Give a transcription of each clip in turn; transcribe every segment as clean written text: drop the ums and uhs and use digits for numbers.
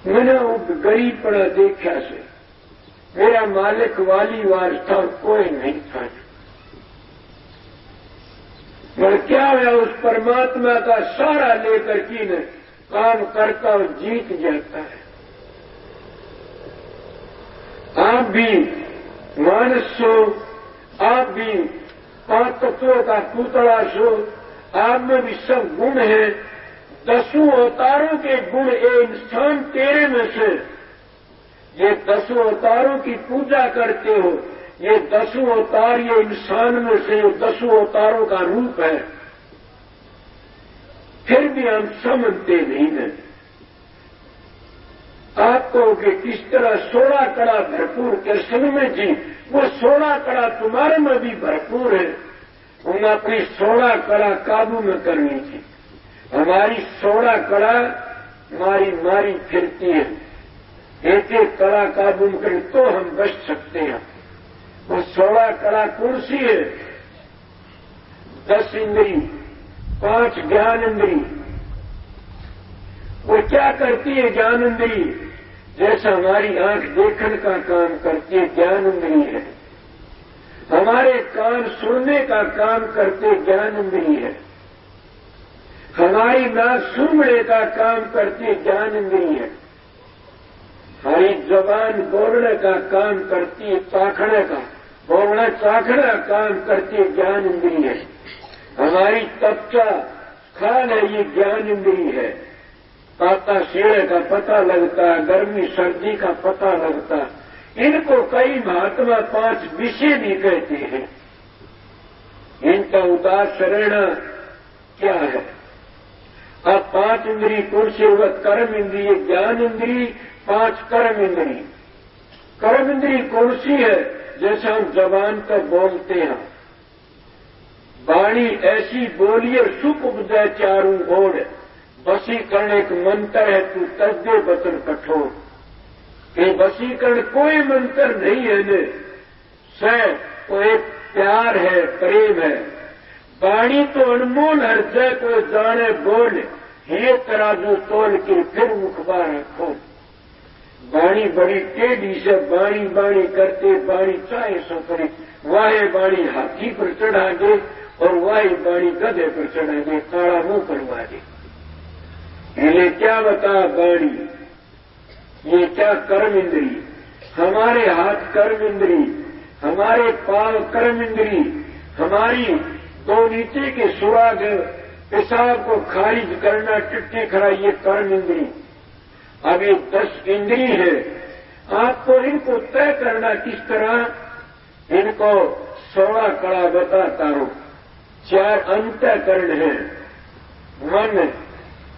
मैंने वो गरीब पड़ा देखा से मेरा मालिक वाली वारस था, कोई नहीं था। पर क्या है, उस परमात्मा का सारा लेकर की न काम करता और जीत जाता है। आप भी मानस हो, आप भी 5 तत्वों का पुतला सो, आप में भी सब गुण है। 10 अवतारों के गुण ये इंसान तेरे में से, ये 10 अवतारों की पूजा करते हो, ये 10 अवतार ये इंसान में से 10 अवतारों का रूप है। फिर भी हम समझते नहीं हैं। आप कहोगे किस तरह 16 कड़ा भरपूर कृष्ण में जी, वो 16 कड़ा तुम्हारे में भी भरपूर है। उन अपनी 16 कड़ा काबू में करनी थी। हमारी 16 कड़ा मारी फिरती है। एक एक कड़ा काबू में करें तो हम बच सकते हैं। वो 16 कड़ा कौन सी है? 10 इंद्री, 5 ज्ञान इंद्री। वो क्या करती है ज्ञान इंद्री? जैसा हमारी आंख देखने का काम करती है, ज्ञान इंद्री है। हमारे कान सुनने का काम करते ज्ञान इंद्री है। हमारी नाक सूंघने का काम करती ज्ञान इंद्री है। हमारी जबान बोलने का काम करती है, चाखने का बोलना चाखने का काम करती ज्ञान इंद्री है। हमारी त्वचा खान है, ये ज्ञान इंद्री है। पाता सीढ़े का पता लगता, गर्मी सर्दी का पता लगता। इनको कई महात्मा 5 विषय भी कहते हैं। इनका उदाहरण क्या है? अब 5 इंद्री कौन सी? कर्म इंद्रिय, ज्ञान इंद्री, 5 कर्म इंद्री। कर्म इंद्री कौन सी है? जैसे हम जबान पर बोलते हैं, वाणी ऐसी बोलिए सुख उपजय चारू ओर। वशीकरण एक मंत्र है, तू तद्दे बचन कठोर। ये वशीकरण कोई मंत्र नहीं है ने, तो एक प्यार है, प्रेम है। वाणी तो अनमोल हृदय को जाने बोल, हे तराजू तोल के फिर मुखबार रखो। वाणी बड़ी टेढ़ी से बाणी करते, वाणी चाहे सो करे। वाहे वाणी हाथी पर चढ़ा दे और वाही वाणी गधे पर चढ़ा दे, काला मुंह करवा दे। इन्हें क्या बता वाणी? ये क्या कर्म इंद्री? हमारे हाथ कर्म इंद्री, हमारे पांव कर्म इंद्री, हमारी 2 नीचे के सुराग पेशाब को खारिज करना, टिट्टी खरा, ये कर्म इंद्री। अब ये 10 इंद्री है। आपको इनको तय करना किस तरह? इनको 16 कड़ा बताता हूं। 4 अंतःकरण है। मन,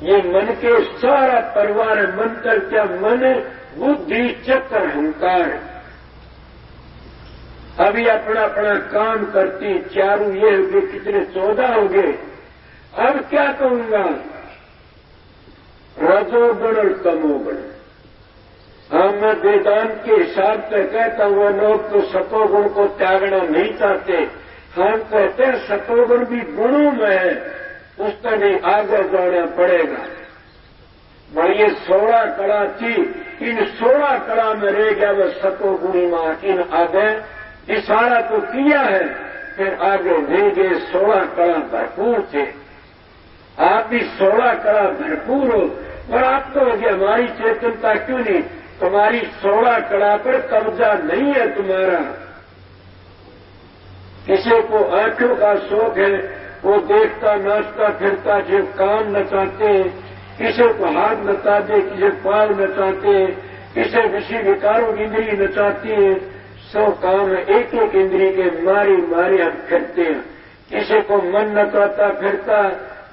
ये मन के सारा परिवार मन कर क्या? मन, बुद्धि, चक्र, अहंकार। अभी अपना अपना काम करती चारों ये हो गए, कितने 14 हो गए। अब क्या कहूंगा? रजोगुण और तमोगुण। मैं वेदांत के हिसाब से कहता हूं, वह लोग तो सतोगुण को त्यागना नहीं चाहते। हम कहते हैं सतोगुण भी गुणों में है, उसका नहीं आगे जाना पड़ेगा। भाई ये 16 कड़ा थी, इन 16 कड़ा में रह गया वह सतोगुणी मां। इन आगे इशारा तो किया है, फिर आगे नहीं गए। 16 कड़ा भरपूर थे। आप भी 16 कड़ा भरपूर हो, और आप तो हमारी चेतनता क्यों नहीं? तुम्हारी 16 कड़ा पर कब्जा नहीं है तुम्हारा। किसी को आंखों का शौक है, वो देखता नाचता फिरता, जो कान नचाते हैं, किसी को हाथ नचाते, किसी पांव नचाते, किसी विषय विकारों की इंद्री नचाती है। 100 काम है, एक एक इंद्री के मारे हम फिरते हैं। किसी को मन नचाता फिरता,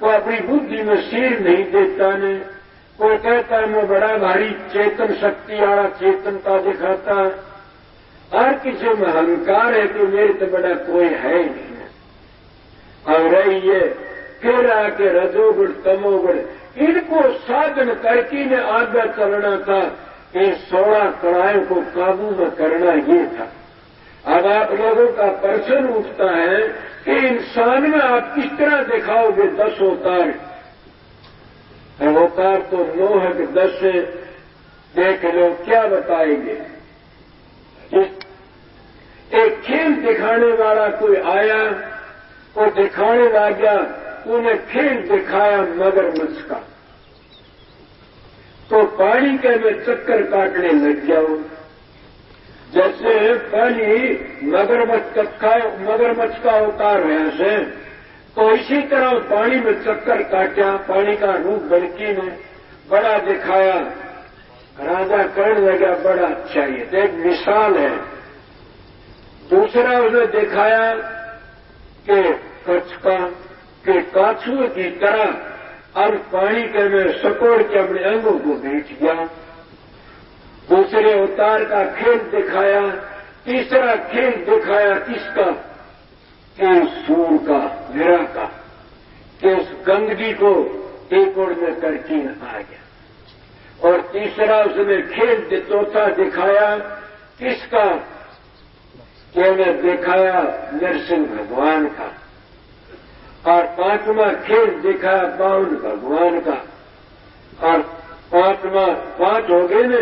वो अपनी बुद्धि में सिर नहीं देता ने। कोई कहता है मैं बड़ा भारी चेतन शक्ति वाला चेतनता दिखाता, और किसी में अहंकार है कि मेरे तो बड़ा कोई है ही नहीं। और रही है फिर आके रजोगुण तमोगुण, इनको साधन करके ने आगे चलना था। इन 16 कड़ायों को काबू में करना ये था। अब आप लोगों का प्रश्न उठता है कि इंसान में आप किस तरह दिखाओगे 10 अवतार? अवतार तो 9 है कि 10 है। देख लो क्या बताएंगे। एक खेल दिखाने वाला कोई आया, कोई दिखाने लगा, उन्हें खेल दिखाया मगरमच्छ का, तो पानी के में चक्कर काटने लग जाओ। जैसे पहली मगरमच्छ का अवतार हुआ से, तो इसी तरह पानी में चक्कर काटा, पानी का रूप बड़की ने बड़ा दिखाया। राजा कहने लगा बड़ा अच्छा ये तो एक मिसाल है। दूसरा उसने दिखाया कि कछका के काछुए की तरह अब पानी के में सकोड़ के अपने अंगों को बेच गया। दूसरे अवतार का खेल दिखाया। तीसरा खेल दिखाया किसका, कि सूर का, वीरा का, कि उस गंदगी को एक ओर में करके आ गया। और तीसरा उसने खेल चौथा दिखाया किसका, कि उन्हें दिखाया नरसिंह भगवान का। और पांचवा खेल दिखाया बावन भगवान का। और पांच हो गए ने,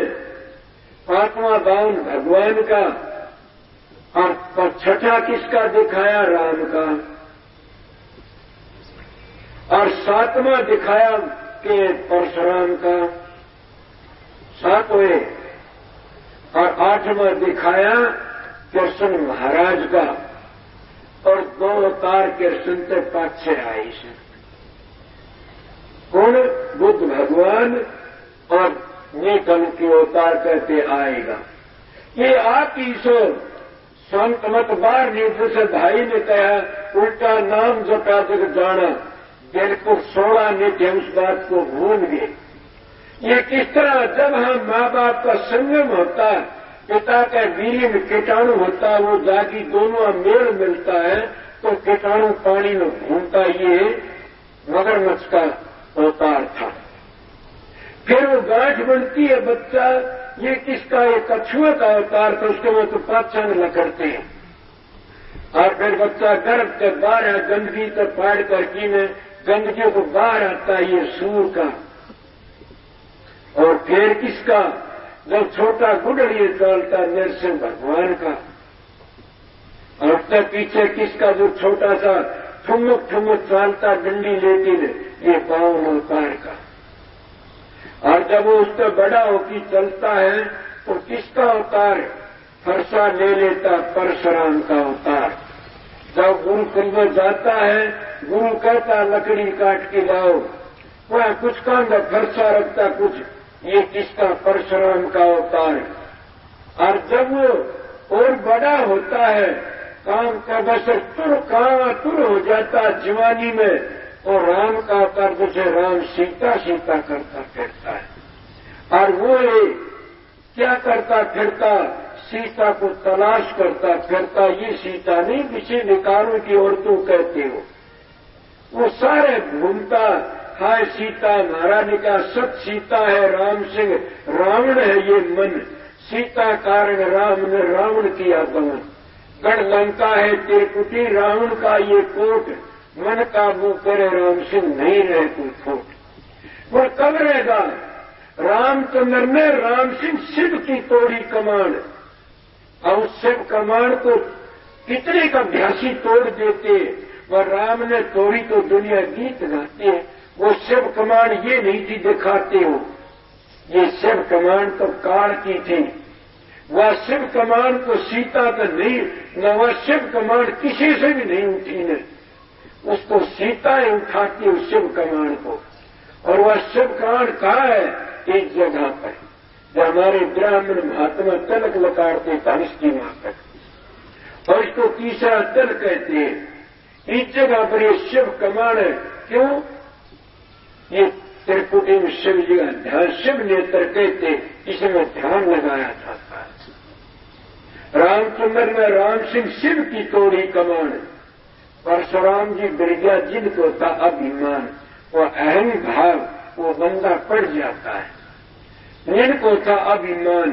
पांचवा बावन भगवान का। और छठा किसका दिखाया, राम का। और सातवां दिखाया कि परशुराम का, सातवें। और आठवां दिखाया कृष्ण महाराज का। और दो अवतार कृष्ण से पाछे आए से कौन, बुद्ध भगवान और ये कल के अवतार कहते आएगा। ये आप ही सो संत मत बार नीति से भाई ने कहा उल्टा नाम जपा जग जाना, बिल्कुल 16 नित्य उस बात को भूल गए। ये किस तरह जब हम माँ बाप का संगम होता, पिता का वीर्य में कीटाणु होता, वो जागी दोनों मेल मिलता है तो कीटाणु पानी में घूमता, ये मगरमच्छ का अवतार था। फिर वो गांठ बनती है बच्चा, ये किसका, ये कछुए का अवतार था, उसके में तो पाचन लकड़ते हैं। और फिर बच्चा गर्भ के बाहर गंदगी से फाड़ करके में गंदगी को बाहर आता, ये सूर का। और फिर किसका, जब छोटा गुडड़िए चलता, नरसिंह भगवान का। और तब पीछे किसका, जो छोटा सा ठुमक ठुमक चलता डंडी लेती ने, ये बावन अवतार का। और जब वो उससे बड़ा होकर चलता है तो किसका अवतार, फरसा ले लेता, परशुराम का अवतार। जब गुरुकुल में जाता है, गुरु कहता लकड़ी काट के लाओ, वह कुछ काम का फरसा रखता कुछ, ये किसका, परशुराम का अवतार। और जब वो और बड़ा होता है, काम का बसर तुर हो जाता जवानी में, और राम का अवतार जैसे राम सीता सीता करता फिरता है। और वो क्या करता फिरता, सीता को तलाश करता फिरता। ये सीता नहीं, किसी विकारों की औरतों कहते हो, वो सारे घूमता, हाय सीता महाराज ने कहा सत सीता है राम सिंह, रावण है ये मन, सीता कारण राम ने रावण किया दमन। गढ़ लंका है त्रिकुटी, रावण का ये कोट, मन काबू करे राम सिंह नहीं रहे कोई खोट। वह कब रहेगा, रामचंद्र ने राम सिंह शिव की तोड़ी कमान। और शिव कमान को कितने का अभ्यासी तोड़ देते, वह राम ने तोड़ी तो दुनिया गीत गाती है। वो शिव कमान ये नहीं थी दिखाते हो, ये शिव कमान तो काल की थी। वह शिव कमान को सीता तो नहीं, न वह शिव कमान किसी से भी नहीं उठी ने, उसको सीता ही उठाती उस शिव कमान को। और वह शिव कमान कहाँ है, एक जगह पर, जो हमारे ब्राह्मण महात्मा तिलक लकारते धनुष की मां तक, और इसको तीसरा तल कहते हैं। इस जगह पर ये शिव कमान है। क्यों, ये त्रिपुटी में शिव जी का ध्यान, शिव नेत्र कहते, इसमें ध्यान लगाया जाता है। रामचंद्र में राम सिंह शिव की तोड़ी कमान, परशुराम जी बिरजा जिनको था अभिमान, वो अहम भाव, वो बंदा पड़ जाता है। जिनको था अभिमान,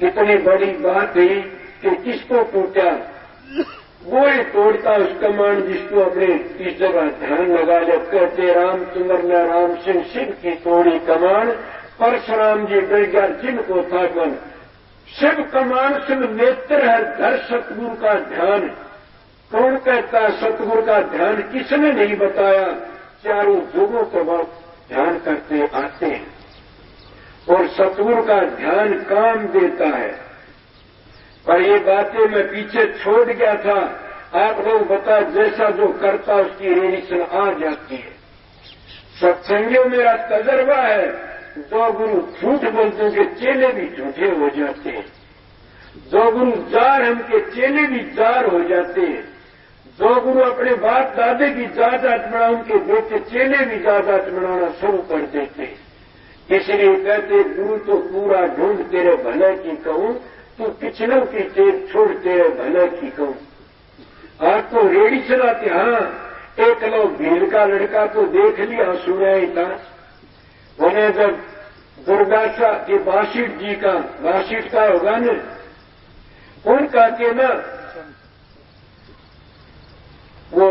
कितनी बड़ी बात है कि किसको टूटा, वो ही तोड़ता उस कमान जिसको अपने इस जगह ध्यान लगा। जब कहते रामचंद्र ने राम सिंह शिव की तोड़ी कमान, परशुराम जी डर गया, जिनको था मन शिव कमान शिव नेत्र है, धर सतगुरु का ध्यान। कौन कहता सतगुरु का ध्यान? किसने नहीं बताया? चारों युगों के बाद ध्यान करते आते हैं और सतगुरु का ध्यान काम देता है। पर ये बातें मैं पीछे छोड़ गया था। आप लोग बता, जैसा जो करता उसकी रिएक्शन आ जाती है। सत्संगियों मेरा तजर्बा है, जो गुरु झूठ बोलते हैं चेले भी झूठे हो जाते हैं। जो गुरु जार हम के चेले भी जार हो जाते हैं। जो गुरु अपने बाप दादे की जायदाद बना, उनके बेटे चेले भी जायदाद बनाना शुरू कर देते हैं। इसलिए कहते गुरु तो पूरा ढूंढ तेरे भले की कहूं, तू पिछलों की चेत छोड़ तेरे भले की कहूं। आज तो रेडी चलाते। हाँ, एक लोग भीड़ का लड़का तो देख लिया, सुना ही था। उन्हें जब दुर्गासा के वासिठ जी का, वासिठ का होगा न, उनका के ना वो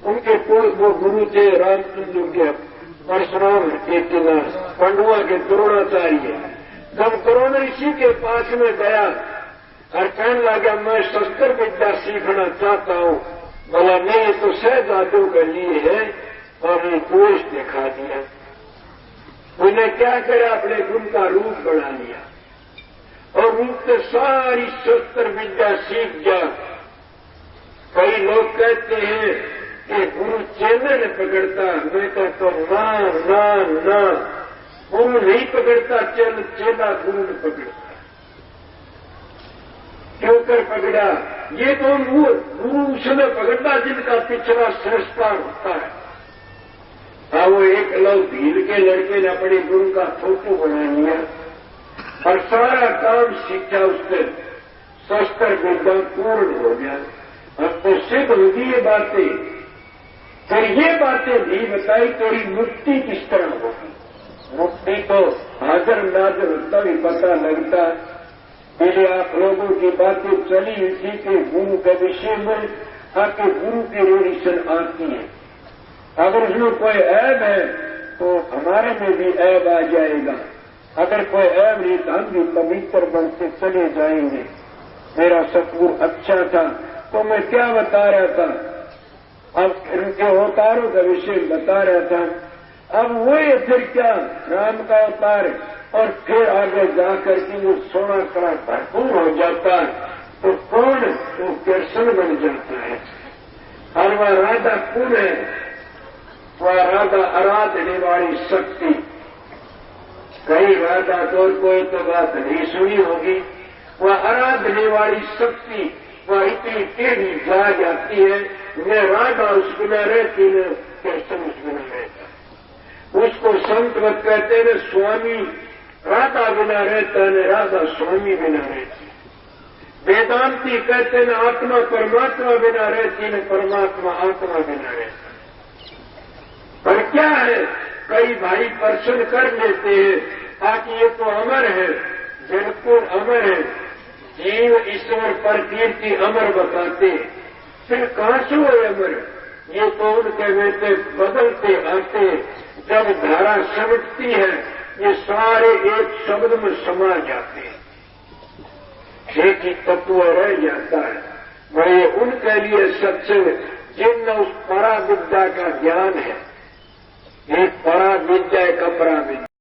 उनके वो गुरु थे रामचंद्र के, परशुराम के पंडुआ के द्रोणाचार्य। जब द्रोण ऋषि के पास में गया और कहने लगा मैं शस्त्र विद्या सीखना चाहता हूं, बोला नहीं, ये तो शहजादों के लिए है, और ये दोष दिखा दिया। उन्हें क्या करा, अपने गुरु का रूप बना लिया और रूप से सारी शस्त्र विद्या सीख गया। कई लोग कहते हैं कि गुरु चेले ने पकड़ता, मैं कहता हूं ना ना ना, गुरु नहीं पकड़ता, चेला गुरु ने पकड़ता। क्यों कर पकड़ा? ये तो गुरु उसने पकड़ता जिनका पिछला संस्कार होता है। हाँ, वो एक लोग भीड़ के लड़के ने अपने गुरु का फोटो बना लिया और सारा काम सीखा उससे, शस्त्र विद्या पूर्ण हो गया। अब तो सिद्ध होगी ये बातें। फिर ये बातें भी बताई, तेरी मुक्ति किस तरह होगी। मुक्ति तो हाजिर नाजिर तभी पता लगता। पहले आप लोगों की बातें चली इसी के गुरु के विषय में, आपके गुरु की रिएक्शन आती है। अगर उसमें कोई ऐब है तो हमारे में भी ऐब आ जाएगा। अगर कोई ऐब नहीं तो हम भी पवित्र बनते चले जाएंगे। मेरा सतगुरु अच्छा था तो मैं क्या बता रहा था, अब इनके अवतारों का विषय बता रहा था। अब वही फिर क्या राम का अवतार, और फिर आगे जाकर के वो सोना कड़ा भरपूर हो जाता है तो कौन? तो कृष्ण बन जाता है। और वह राधा कौन है? वह राधा आराधने वाली शक्ति। कई राधा तो कोई तो बात नहीं सुनी होगी। वह आराधने वाली शक्ति, वह इतनी टेढ़ी जा जाती है, न राधा उस बिना रहती, न कृष्ण उस बिना रहता। उसको संत मत कहते न स्वामी राधा बिना रहता, न राधा स्वामी बिना रहती। वेदांती कहते न आत्मा परमात्मा बिना रहती, न परमात्मा आत्मा बिना रहता। पर क्या है, कई भाई प्रश्न कर लेते हैं, ताकि ये तो अमर है, बिल्कुल अमर है। जीव ईश्वर पर कीर्ति अमर बताते, फिर कहां से हुए अमर? ये तो उनके बेटे बदलते आते, जब धारा समझती है ये सारे एक शब्द में समा जाते हैं, एक ही तत्व रह जाता है। वही उनके लिए सत्संग, जिनमें उस परा विद्या का ज्ञान है। एक परा विद्या, एक अपरा विद्या।